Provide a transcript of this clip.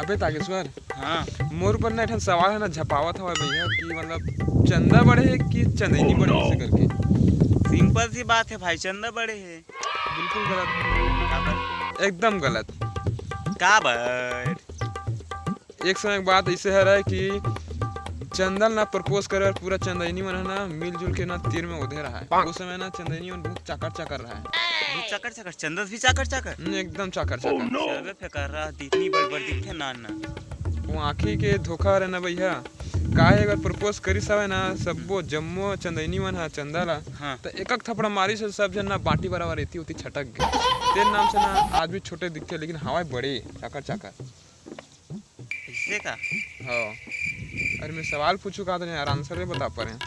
अबे तागेश्वर, हाँ मोर ऊपर ना एक ठन सवाल है ना झपावत हवा भैया कि मतलब चंदा बढ़े है कि चंदनी बढ़े ऐसे करके। सिंपल सी बात है भाई, चंदा बड़े है। बिल्कुल गलत, काबर? एकदम गलत। काबर? एक समय एक बात ऐसे है रहा है कि चंदन ना प्रपोज करे और पूरा चंदनी मन है ना मिलजुल के ना तीर में उधे रहा है। उस समय ना चंदनी मन बहुत चाकर चाकर रहा है। दूध चाकर चाकर, चंदस भी चाकर चाकर। एकदम चाकर चाकर। चलो फेंकर रहा, इतनी बड़ बड़ दिखते नान ना। वो आँखी के धोखा रहे ना भैया। काहे अगर प्रपोज करिस हवे ना सब्बो जम्मो चंदनी मन हा चंदा ला हाँ तो एक एक थपड़ा मारी से सब जन ना बाटी बराबर रहती होती छटक गए। तेरे नाम से ना आदमी छोटे दिखते लेकिन हवाई बड़े चाकर चाकर। इससे का? हाँ, अरे मैं सवाल पूछू का तो यार आंसर नहीं बता पा रहे हैं।